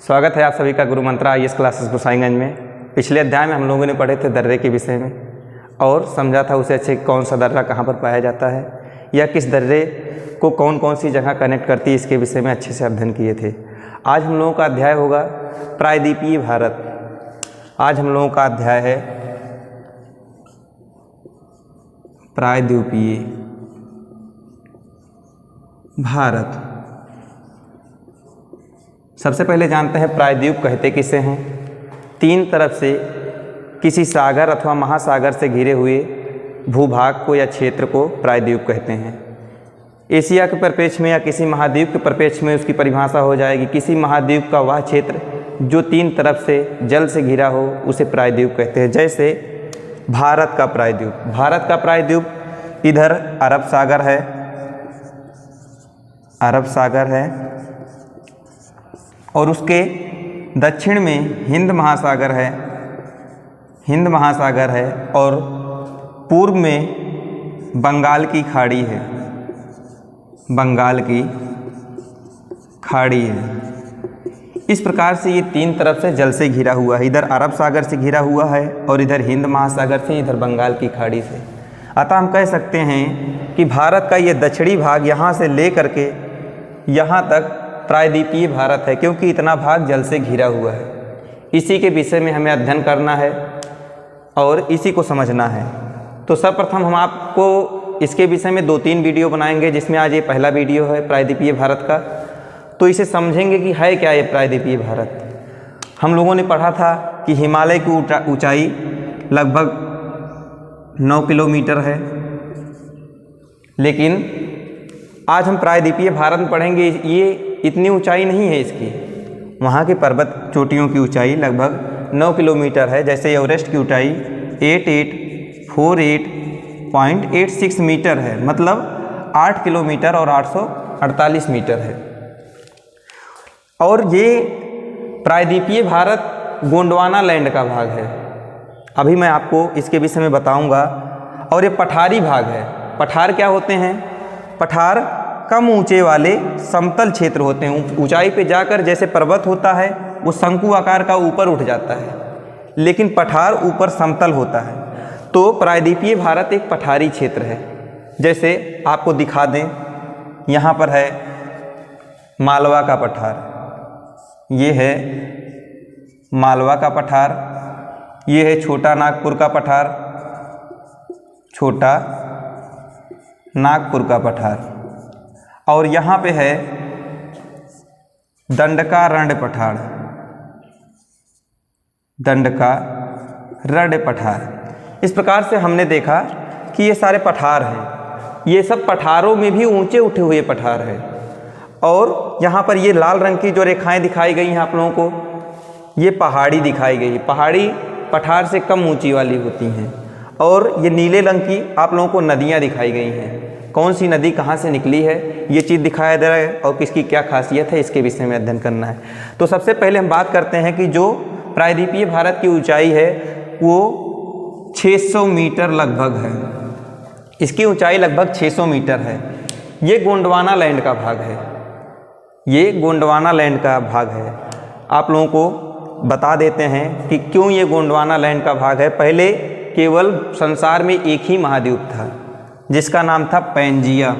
स्वागत है आप सभी का गुरु मंत्रा IAS क्लासेस गोसाईगंज में। पिछले अध्याय में हम लोगों ने पढ़े थे दर्रे के विषय में और समझा था उसे अच्छे कौन सा दर्रा कहाँ पर पाया जाता है या किस दर्रे को कौन कौन सी जगह कनेक्ट करती है, इसके विषय में अच्छे से अध्ययन किए थे। आज हम लोगों का अध्याय होगा प्रायद्वीपीय भारत। आज हम लोगों का अध्याय है प्रायद्वीपीय भारत। सबसे पहले जानते हैं प्रायद्वीप कहते किसे हैं। तीन तरफ से किसी सागर अथवा महासागर से घिरे हुए भूभाग को या क्षेत्र को प्रायद्वीप कहते हैं। एशिया के परिप्रेक्ष्य में या किसी महाद्वीप के परिप्रेक्ष्य में उसकी परिभाषा हो जाएगी किसी महाद्वीप का वह क्षेत्र जो तीन तरफ से जल से घिरा हो उसे प्रायद्वीप कहते हैं। जैसे भारत का प्रायद्वीप, भारत का प्रायद्वीप इधर अरब सागर है, अरब सागर है और उसके दक्षिण में हिंद महासागर है, हिंद महासागर है और पूर्व में बंगाल की खाड़ी है, बंगाल की खाड़ी है। इस प्रकार से ये तीन तरफ से जल से घिरा हुआ है। इधर अरब सागर से घिरा हुआ है और इधर हिंद महासागर से, इधर बंगाल की खाड़ी से। अतः हम कह सकते हैं कि भारत का ये दक्षिणी भाग यहाँ से ले करके यहाँ तक प्रायद्वीपीय भारत है, क्योंकि इतना भाग जल से घिरा हुआ है। इसी के विषय में हमें अध्ययन करना है और इसी को समझना है। तो सर्वप्रथम हम आपको इसके विषय में 2-3 वीडियो बनाएंगे, जिसमें आज ये पहला वीडियो है प्रायद्वीपीय भारत का। तो इसे समझेंगे कि है क्या ये प्रायद्वीपीय भारत। हम लोगों ने पढ़ा था कि हिमालय की ऊंचाई लगभग 9 किलोमीटर है, लेकिन आज हम प्रायद्वीपीय भारत में पढ़ेंगे ये इतनी ऊंचाई नहीं है इसकी। वहाँ के पर्वत चोटियों की ऊंचाई लगभग 9 किलोमीटर है। जैसे एवरेस्ट की ऊंचाई 8848.86 मीटर है, मतलब 8 किलोमीटर और 848 मीटर है। और ये प्रायद्वीपीय भारत गोंडवाना लैंड का भाग है। अभी मैं आपको इसके विषय में बताऊंगा। और ये पठारी भाग है। पठार क्या होते हैं? पठार कम ऊंचे वाले समतल क्षेत्र होते हैं। ऊंचाई पे जाकर जैसे पर्वत होता है वो शंकु आकार का ऊपर उठ जाता है, लेकिन पठार ऊपर समतल होता है। तो प्रायद्वीपीय भारत एक पठारी क्षेत्र है। जैसे आपको दिखा दें, यहाँ पर है मालवा का पठार, ये है मालवा का पठार, ये है छोटा नागपुर का पठार, छोटा नागपुर का पठार, और यहाँ पे है दंडकारण्य पठार, दंडकारण्य पठार। इस प्रकार से हमने देखा कि ये सारे पठार हैं। ये सब पठारों में भी ऊंचे उठे हुए पठार हैं। और यहाँ पर ये लाल रंग की जो रेखाएं दिखाई गई हैं आप लोगों को, ये पहाड़ी दिखाई गई। पहाड़ी पठार से कम ऊंची वाली होती हैं। और ये नीले रंग की आप लोगों को नदियाँ दिखाई गई हैं। कौन सी नदी कहाँ से निकली है ये चीज़ दिखाया जा रहा है और किसकी क्या खासियत है, इसके विषय में अध्ययन करना है। तो सबसे पहले हम बात करते हैं कि जो प्रायद्वीपीय भारत की ऊंचाई है वो 600 मीटर लगभग है। इसकी ऊंचाई लगभग 600 मीटर है। ये गोंडवाना लैंड का भाग है, ये गोंडवाना लैंड का भाग है। आप लोगों को बता देते हैं कि क्यों ये गोंडवाना लैंड का भाग है। पहले केवल संसार में एक ही महाद्वीप था जिसका नाम था पैंजिया।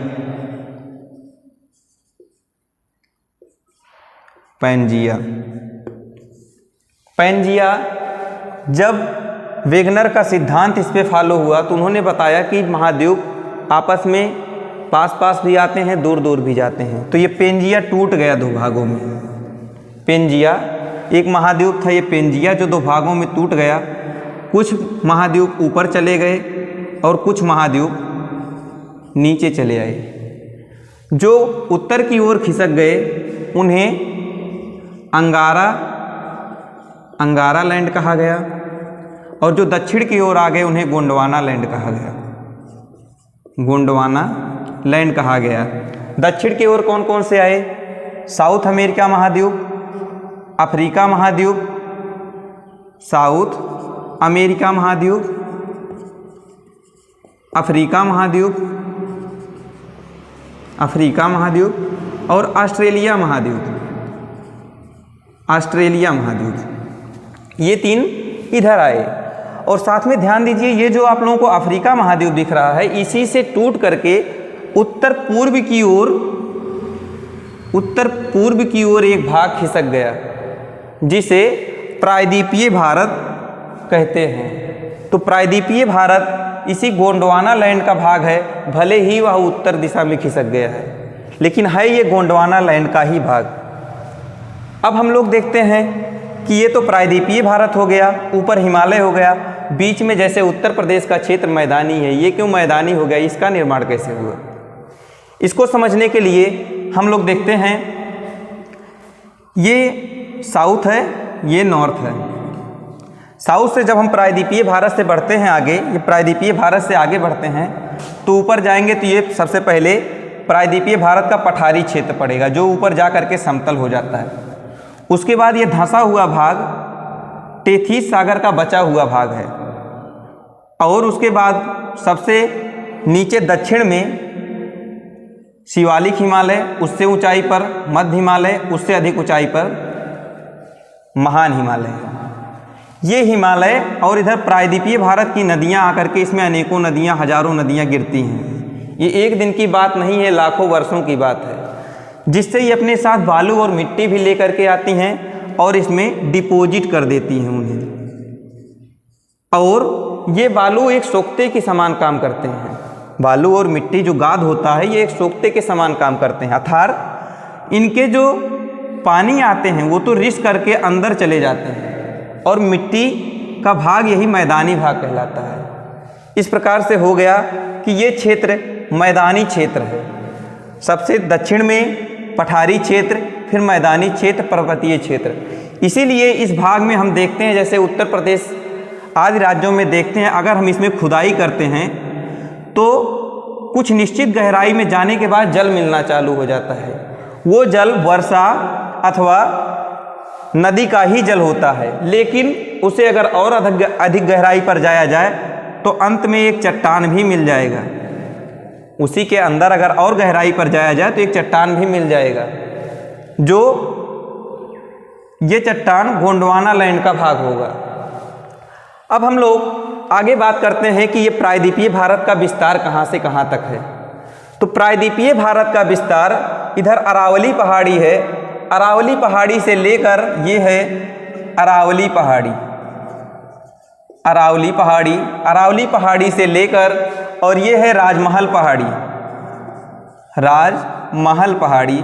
Pangaea, Pangaea. जब वेगनर का सिद्धांत इस पे फॉलो हुआ तो उन्होंने बताया कि महाद्वीप आपस में पास पास भी आते हैं, दूर दूर भी जाते हैं। तो ये पेंजिया टूट गया 2 भागों में। पेंजिया एक महाद्वीप था, ये पेंजिया जो 2 भागों में टूट गया। कुछ महाद्वीप ऊपर चले गए और कुछ महाद्वीप नीचे चले आए। जो उत्तर की ओर खिसक गए उन्हें अंगारा लैंड कहा गया, और जो दक्षिण की ओर आ गए उन्हें गोंडवाना लैंड कहा गया, गोंडवाना लैंड कहा गया। दक्षिण की ओर कौन कौन से आए? साउथ अमेरिका महाद्वीप, अफ्रीका महाद्वीप, साउथ अमेरिका महाद्वीप, अफ्रीका महाद्वीप, अफ्रीका महाद्वीप और ऑस्ट्रेलिया महाद्वीप। ऑस्ट्रेलिया महाद्वीप, ये 3 इधर आए। और साथ में ध्यान दीजिए, ये जो आप लोगों को अफ्रीका महाद्वीप दिख रहा है, इसी से टूट करके उत्तर पूर्व की ओर एक भाग खिसक गया, जिसे प्रायद्वीपीय भारत कहते हैं। तो प्रायद्वीपीय भारत इसी गोंडवाना लैंड का भाग है, भले ही वह उत्तर दिशा में खिसक गया है, लेकिन है ये गोंडवाना लैंड का ही भाग। अब हम लोग देखते हैं कि ये तो प्रायद्वीपीय भारत हो गया, ऊपर हिमालय हो गया, बीच में जैसे उत्तर प्रदेश का क्षेत्र मैदानी है, ये क्यों मैदानी हो गया, इसका निर्माण कैसे हुआ? इसको समझने के लिए हम लोग देखते हैं, ये साउथ है, ये नॉर्थ है। साउथ से जब हम प्रायद्वीपीय भारत से बढ़ते हैं आगे, ये प्रायद्वीपीय भारत से आगे बढ़ते हैं तो ऊपर जाएंगे तो ये सबसे पहले प्रायद्वीपीय भारत का पठारी क्षेत्र पड़ेगा, जो ऊपर जा करके समतल हो जाता है। उसके बाद ये धंसा हुआ भाग टेथीस सागर का बचा हुआ भाग है। और उसके बाद सबसे नीचे दक्षिण में शिवालिक हिमालय, उससे ऊंचाई पर मध्य हिमालय, उससे अधिक ऊंचाई पर महान हिमालय। ये हिमालय और इधर प्रायद्वीपीय भारत की नदियां आकर के इसमें अनेकों नदियां, हजारों नदियां गिरती हैं। ये एक दिन की बात नहीं है, लाखों वर्षों की बात है, जिससे ये अपने साथ बालू और मिट्टी भी लेकर के आती हैं और इसमें डिपॉजिट कर देती हैं उन्हें। और ये बालू एक सोख्ते के समान काम करते हैं। बालू और मिट्टी जो गाद होता है, ये एक सोख्ते के समान काम करते हैं, अर्थात इनके जो पानी आते हैं वो तो रिस करके अंदर चले जाते हैं, और मिट्टी का भाग यही मैदानी भाग कहलाता है। इस प्रकार से हो गया कि ये क्षेत्र मैदानी क्षेत्र है। सबसे दक्षिण में पठारी क्षेत्र, फिर मैदानी क्षेत्र, पर्वतीय क्षेत्र। इसीलिए इस भाग में हम देखते हैं, जैसे उत्तर प्रदेश आदि राज्यों में देखते हैं, अगर हम इसमें खुदाई करते हैं तो कुछ निश्चित गहराई में जाने के बाद जल मिलना चालू हो जाता है। वो जल वर्षा अथवा नदी का ही जल होता है, लेकिन उसे अगर और अधिक गहराई पर जाया जाए तो अंत में एक चट्टान भी मिल जाएगा। उसी के अंदर अगर और गहराई पर जाया जाए तो एक चट्टान भी मिल जाएगा, जो ये चट्टान गोंडवाना लैंड का भाग होगा। अब हम लोग आगे बात करते हैं कि ये प्रायद्वीपीय भारत का विस्तार कहाँ से कहाँ तक है। तो प्रायद्वीपीय भारत का विस्तार इधर अरावली पहाड़ी है, अरावली पहाड़ी से लेकर ये है अरावली पहाड़ी, अरावली पहाड़ी, अरावली पहाड़ी से लेकर और ये है राजमहल पहाड़ी, राजमहल पहाड़ी,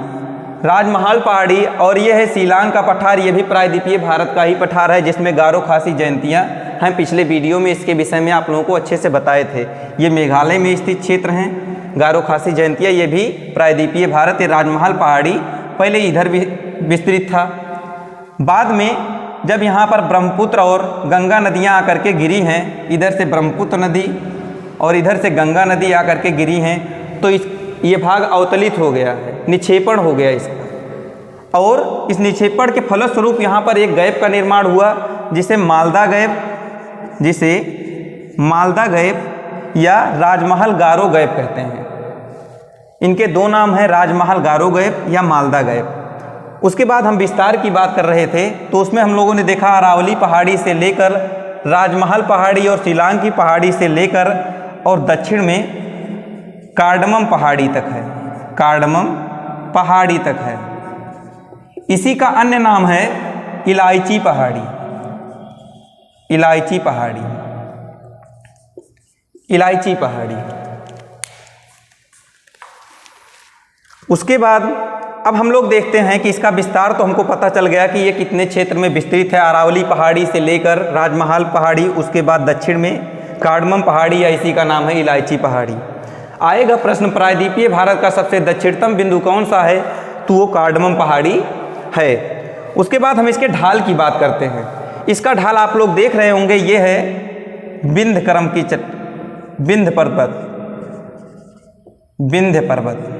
राजमहल पहाड़ी, और ये है शिलांग का पठार। ये भी प्रायद्वीपीय भारत का ही पठार है, जिसमें गारो खासी जयंतियाँ हैं। पिछले वीडियो में इसके विषय में आप लोगों को अच्छे से बताए थे। ये मेघालय में स्थित क्षेत्र हैं, गारो खासी जयंतियाँ, ये भी प्रायद्वीपीय भारत। ये राजमहल पहाड़ी पहले इधर भी विस्तृत था। बाद में जब यहाँ पर ब्रह्मपुत्र और गंगा नदियाँ आकर के गिरी हैं, इधर से ब्रह्मपुत्र नदी और इधर से गंगा नदी आकर के गिरी हैं, तो ये भाग अवतलित हो गया है, निक्षेपण हो गया इसका। और इस निक्षेपण के फलस्वरूप यहाँ पर एक गैप का निर्माण हुआ, जिसे मालदा गैप, जिसे मालदा गैप या राजमहल गारो गैप कहते हैं। इनके दो नाम हैं, राजमहल गारो गैप या मालदा गैप। उसके बाद हम विस्तार की बात कर रहे थे, तो उसमें हम लोगों ने देखा अरावली पहाड़ी से लेकर राजमहल पहाड़ी और शिलांग की पहाड़ी से लेकर और दक्षिण में कार्डमम पहाड़ी तक है, कार्डमम पहाड़ी तक है। इसी का अन्य नाम है इलायची पहाड़ी, इलायची पहाड़ी, इलायची पहाड़ी। उसके बाद अब हम लोग देखते हैं कि इसका विस्तार तो हमको पता चल गया कि ये कितने क्षेत्र में विस्तृत है। अरावली पहाड़ी से लेकर राजमहल पहाड़ी, उसके बाद दक्षिण में कार्डमम पहाड़ी या इसी का नाम है इलायची पहाड़ी। आएगा प्रश्न, प्रायद्वीपीय भारत का सबसे दक्षिणतम बिंदु कौन सा है, तो वो कार्डमम पहाड़ी है। उसके बाद हम इसके ढाल की बात करते हैं। इसका ढाल आप लोग देख रहे होंगे, ये है विंध्यक्रम की विंध्य पर्वत, विंध्य पर्वत।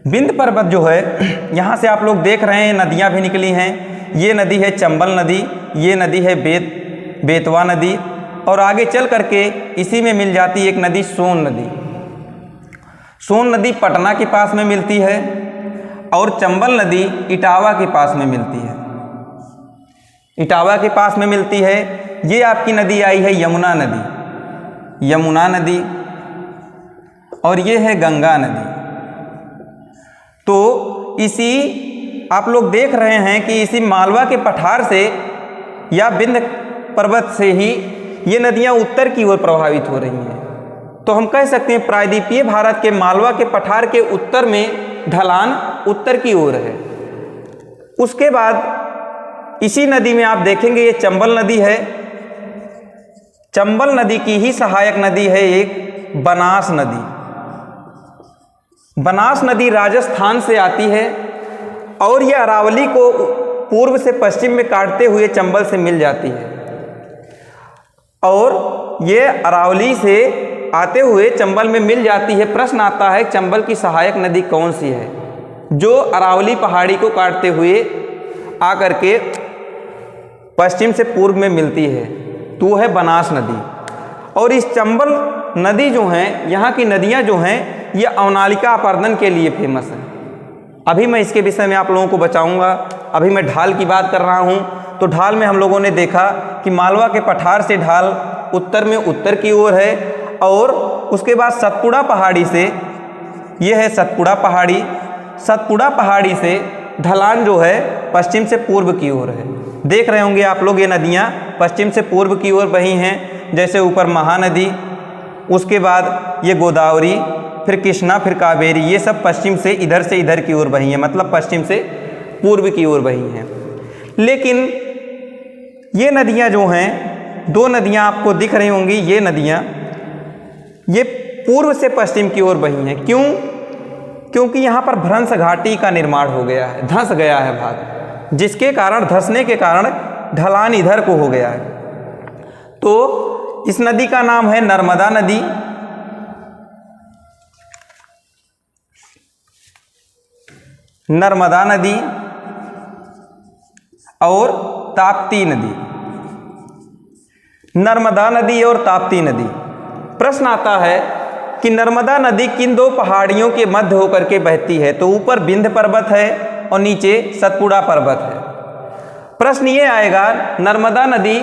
विंध्य पर्वत जो है, यहाँ से आप लोग देख रहे हैं नदियाँ भी निकली हैं। ये नदी है चंबल नदी, ये नदी है बेतवा नदी, और आगे चल करके इसी में मिल जाती है एक नदी सोन नदी। सोन नदी पटना के पास में मिलती है और चंबल नदी इटावा के पास में मिलती है। इटावा के पास में मिलती है। ये आपकी नदी आई है यमुना नदी, यमुना नदी, और ये है गंगा नदी। तो इसी आप लोग देख रहे हैं कि इसी मालवा के पठार से या विंध्य पर्वत से ही ये नदियां उत्तर की ओर प्रभावित हो रही हैं। तो हम कह सकते हैं प्रायद्वीपीय भारत के मालवा के पठार के उत्तर में ढलान उत्तर की ओर है। उसके बाद इसी नदी में आप देखेंगे ये चंबल नदी है। चंबल नदी की ही सहायक नदी है एक बनास नदी। बनास नदी राजस्थान से आती है और ये अरावली को पूर्व से पश्चिम में काटते हुए चंबल से मिल जाती है, और ये अरावली से आते हुए चंबल में मिल जाती है। प्रश्न आता है चंबल की सहायक नदी कौन सी है जो अरावली पहाड़ी को काटते हुए आकर के पश्चिम से पूर्व में मिलती है? तो है बनास नदी। और इस चंबल नदी जो है, यहाँ की नदियाँ जो हैं, ये अवनालिका अपर्दन के लिए फेमस है। अभी मैं इसके विषय में आप लोगों को बचाऊंगा। अभी मैं ढाल की बात कर रहा हूँ, तो ढाल में हम लोगों ने देखा कि मालवा के पठार से ढाल उत्तर में उत्तर की ओर है, और उसके बाद सतपुड़ा पहाड़ी से, ये है सतपुड़ा पहाड़ी, सतपुड़ा पहाड़ी से ढलान जो है पश्चिम से पूर्व की ओर है। देख रहे होंगे आप लोग ये नदियाँ पश्चिम से पूर्व की ओर बही हैं, जैसे ऊपर महानदी, उसके बाद ये गोदावरी, फिर कृष्णा, फिर कावेरी, ये सब पश्चिम से इधर की ओर बही हैं, मतलब पश्चिम से पूर्व की ओर बही हैं। लेकिन ये नदियाँ जो हैं, दो नदियाँ आपको दिख रही होंगी, ये नदियाँ ये पूर्व से पश्चिम की ओर बही हैं। क्यों? क्योंकि यहाँ पर भ्रंश घाटी का निर्माण हो गया है, धंस गया है भाग, जिसके कारण, धंसने के कारण ढलान इधर को हो गया है। तो इस नदी का नाम है नर्मदा नदी। नर्मदा नदी और ताप्ती नदी। नर्मदा नदी और ताप्ती नदी। प्रश्न आता है कि नर्मदा नदी किन दो पहाड़ियों के मध्य होकर के बहती है? तो ऊपर विंध्य पर्वत है और नीचे सतपुड़ा पर्वत है। प्रश्न ये आएगा, नर्मदा नदी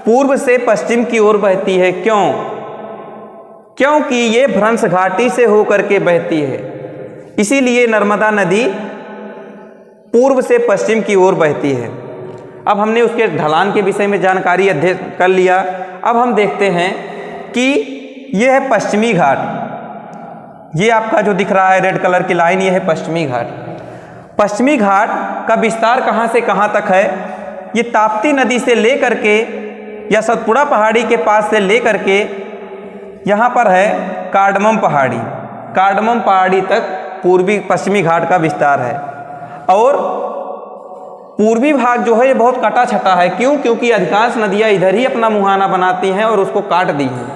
पूर्व से पश्चिम की ओर बहती है, क्यों? क्योंकि ये भ्रंश घाटी से होकर के बहती है, इसीलिए नर्मदा नदी पूर्व से पश्चिम की ओर बहती है। अब हमने उसके ढलान के विषय में जानकारी अध्ययन कर लिया। अब हम देखते हैं कि यह है पश्चिमी घाट। ये आपका जो दिख रहा है रेड कलर की लाइन, ये है पश्चिमी घाट। पश्चिमी घाट का विस्तार कहाँ से कहाँ तक है? ये ताप्ती नदी से लेकर के या सतपुड़ा पहाड़ी के पास से लेकर के यहाँ पर है कार्डमम पहाड़ी, कार्डमम पहाड़ी तक पूर्वी पश्चिमी घाट का विस्तार है। और पूर्वी भाग जो है ये बहुत कटा छटा है। क्यों? क्योंकि अधिकांश नदियाँ इधर ही अपना मुहाना बनाती हैं और उसको काट दी हैं।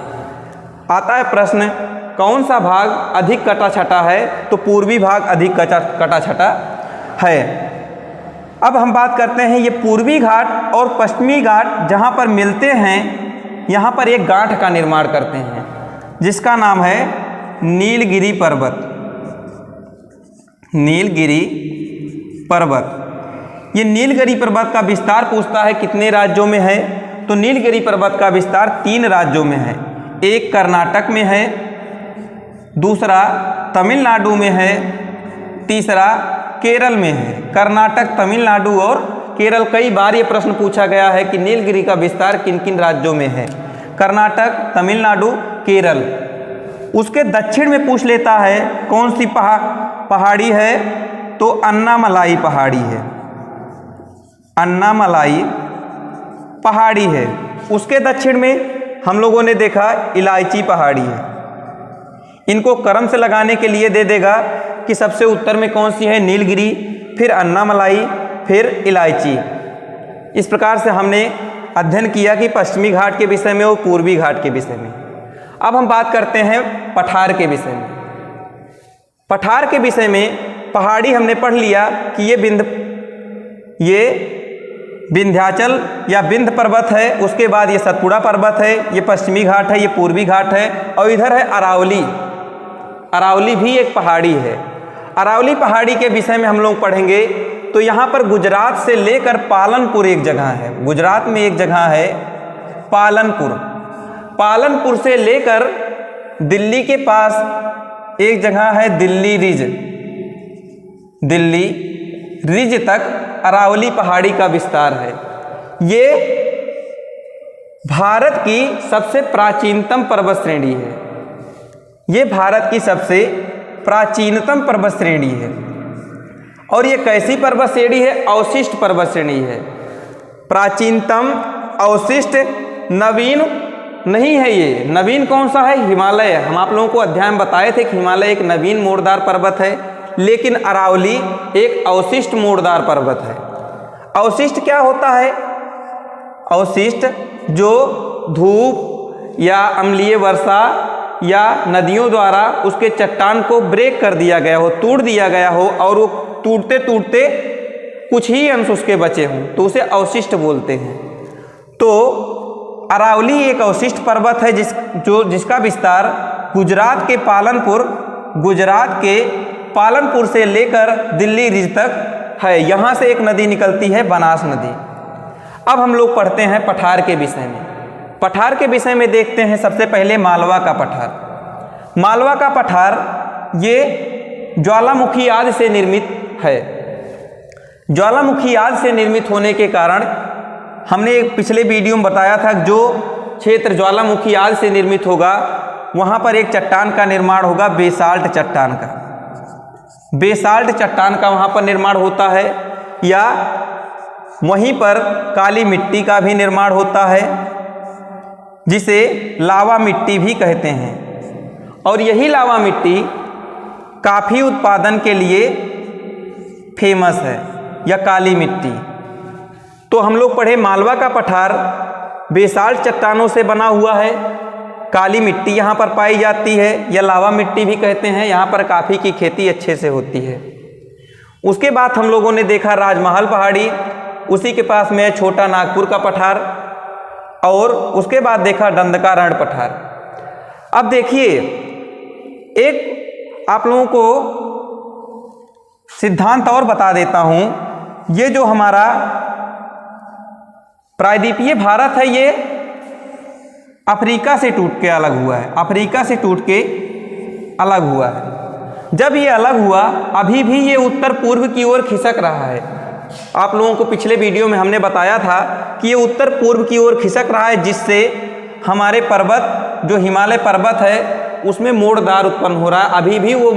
आता है प्रश्न, कौन सा भाग अधिक कटा छटा है? तो पूर्वी भाग अधिक कटा छटा है। अब हम बात करते हैं ये पूर्वी घाट और पश्चिमी घाट जहाँ पर मिलते हैं, यहाँ पर एक गांठ का निर्माण करते हैं जिसका नाम है नीलगिरी पर्वत। नीलगिरी पर्वत। ये नीलगिरी पर्वत का विस्तार पूछता है कितने राज्यों में है? तो नीलगिरी पर्वत का विस्तार 3 राज्यों में है। एक कर्नाटक में है, दूसरा तमिलनाडु में है, तीसरा केरल में है। कर्नाटक, तमिलनाडु और केरल। कई बार ये प्रश्न पूछा गया है कि नीलगिरी का विस्तार किन किन राज्यों में है? कर्नाटक, तमिलनाडु, केरल। उसके दक्षिण में पूछ लेता है कौन सी पहाड़ी है? तो अन्नामलाई पहाड़ी है, अन्नामलाई पहाड़ी है। उसके दक्षिण में हम लोगों ने देखा इलायची पहाड़ी है। इनको क्रम से लगाने के लिए दे देगा कि सबसे उत्तर में कौन सी है? नीलगिरी, फिर अन्नामलाई, फिर इलायची। इस प्रकार से हमने अध्ययन किया कि पश्चिमी घाट के विषय में और पूर्वी घाट के विषय में। अब हम बात करते हैं पठार के विषय में। पठार के विषय में पहाड़ी हमने पढ़ लिया कि ये विंध्याचल या विंध्य पर्वत है, उसके बाद ये सतपुड़ा पर्वत है, ये पश्चिमी घाट है, ये पूर्वी घाट है, और इधर है अरावली। अरावली भी एक पहाड़ी है। अरावली पहाड़ी के विषय में हम लोग पढ़ेंगे तो यहाँ पर गुजरात से लेकर पालनपुर एक जगह है, गुजरात में एक जगह है पालनपुर, पालनपुर से लेकर दिल्ली के पास एक जगह है दिल्ली रिज, दिल्ली रिज तक अरावली पहाड़ी का विस्तार है। ये भारत की सबसे प्राचीनतम पर्वत श्रेणी है, ये भारत की सबसे प्राचीनतम पर्वत श्रेणी है। और ये कैसी पर्वत श्रेणी है? अवशिष्ट पर्वत श्रेणी है। प्राचीनतम, अवशिष्ट, नवीन नहीं है। ये नवीन कौन सा है? हिमालय। हम आप लोगों को अध्याय में बताए थे कि हिमालय एक नवीन मोड़दार पर्वत है, लेकिन अरावली एक अवशिष्ट मोड़दार पर्वत है। अवशिष्ट क्या होता है? अवशिष्ट जो धूप या अम्लीय वर्षा या नदियों द्वारा उसके चट्टान को ब्रेक कर दिया गया हो, तोड़ दिया गया हो, और वो टूटते टूटते कुछ ही अंश उसके बचे हों, तो उसे अवशिष्ट बोलते हैं। तो अरावली एक अवशिष्ट पर्वत है जिसका विस्तार गुजरात के पालनपुर से लेकर दिल्ली रिज तक है। यहाँ से एक नदी निकलती है, बनास नदी। अब हम लोग पढ़ते हैं पठार के विषय में। पठार के विषय में देखते हैं सबसे पहले मालवा का पठार। मालवा का पठार ये ज्वालामुखी आदि से निर्मित है। ज्वालामुखी आदि से निर्मित होने के कारण हमने पिछले वीडियो में बताया था, जो क्षेत्र ज्वालामुखी आदि से निर्मित होगा वहाँ पर एक चट्टान का निर्माण होगा, बेसाल्ट चट्टान का। बेसाल्ट चट्टान का वहाँ पर निर्माण होता है, या वहीं पर काली मिट्टी का भी निर्माण होता है, जिसे लावा मिट्टी भी कहते हैं। और यही लावा मिट्टी काफ़ी उत्पादन के लिए फेमस है, या काली मिट्टी। तो हम लोग पढ़े मालवा का पठार बेसाल्ट चट्टानों से बना हुआ है, काली मिट्टी यहाँ पर पाई जाती है, या लावा मिट्टी भी कहते हैं। यहाँ पर काफ़ी की खेती अच्छे से होती है। उसके बाद हम लोगों ने देखा राजमहल पहाड़ी, उसी के पास में छोटा नागपुर का पठार, और उसके बाद देखा दंडकारण्य पठार। अब देखिए, एक आप लोगों को सिद्धांत और बता देता हूँ। ये जो हमारा प्रायद्वीपीय भारत है, ये अफ्रीका से टूट के अलग हुआ है, अफ्रीका से टूट के अलग हुआ है। जब ये अलग हुआ, अभी भी ये उत्तर पूर्व की ओर खिसक रहा है। आप लोगों को पिछले वीडियो में हमने बताया था कि ये उत्तर पूर्व की ओर खिसक रहा है, जिससे हमारे पर्वत, जो हिमालय पर्वत है, उसमें मोड़दार उत्पन्न हो रहा है। अभी भी वो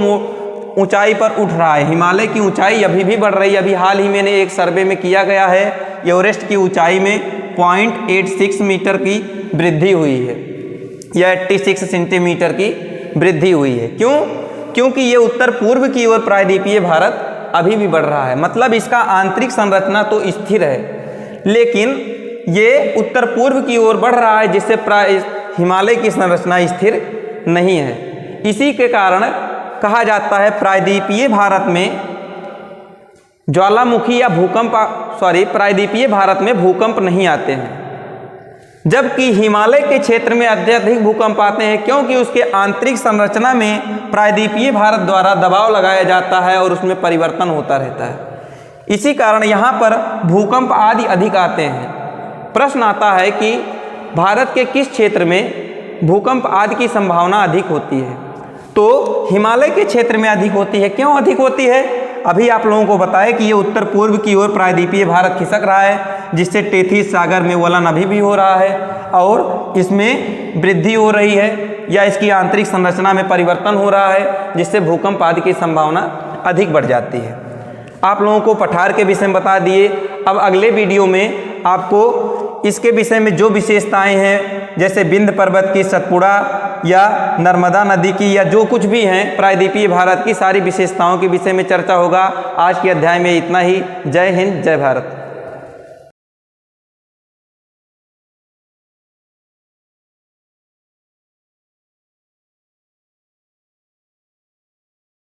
ऊंचाई पर उठ रहा है। हिमालय की ऊंचाई अभी भी बढ़ रही है। अभी हाल ही मैंने एक सर्वे में किया गया है, एवरेस्ट की ऊंचाई में 0.86 मीटर की वृद्धि हुई है, या 86 सेंटीमीटर की वृद्धि हुई है। क्यों? क्योंकि ये उत्तर पूर्व की ओर प्रायद्वीपीय भारत अभी भी बढ़ रहा है। मतलब इसका आंतरिक संरचना तो स्थिर है, लेकिन ये उत्तर पूर्व की ओर बढ़ रहा है, जिससे हिमालय की संरचना स्थिर नहीं है। इसी के कारण कहा जाता है प्रायद्वीपीय भारत में ज्वालामुखी या प्रायद्वीपीय भारत में भूकंप नहीं आते हैं, जबकि हिमालय के क्षेत्र में अत्यधिक भूकंप आते हैं, क्योंकि उसके आंतरिक संरचना में प्रायद्वीपीय भारत द्वारा दबाव लगाया जाता है और उसमें परिवर्तन होता रहता है। इसी कारण यहाँ पर भूकंप आदि अधिक आते हैं। प्रश्न आता है कि भारत के किस क्षेत्र में भूकंप आदि की संभावना अधिक होती है? तो हिमालय के क्षेत्र में अधिक होती है। क्यों अधिक होती है? अभी आप लोगों को बताया कि ये उत्तर पूर्व की ओर प्रायद्वीपीय भारत खिसक रहा है, जिससे टेथिस सागर में वलन अभी भी हो रहा है, और इसमें वृद्धि हो रही है, या इसकी आंतरिक संरचना में परिवर्तन हो रहा है, जिससे भूकंप आदि की संभावना अधिक बढ़ जाती है। आप लोगों को पठार के विषय में बता दिए। अब अगले वीडियो में आपको इसके विषय में जो विशेषताएं हैं, जैसे विंध्य पर्वत की, सतपुड़ा या नर्मदा नदी की, या जो कुछ भी हैं प्रायद्वीपीय भारत की सारी विशेषताओं के विषय में चर्चा होगा। आज के अध्याय में इतना ही। जय हिंद, जय भारत।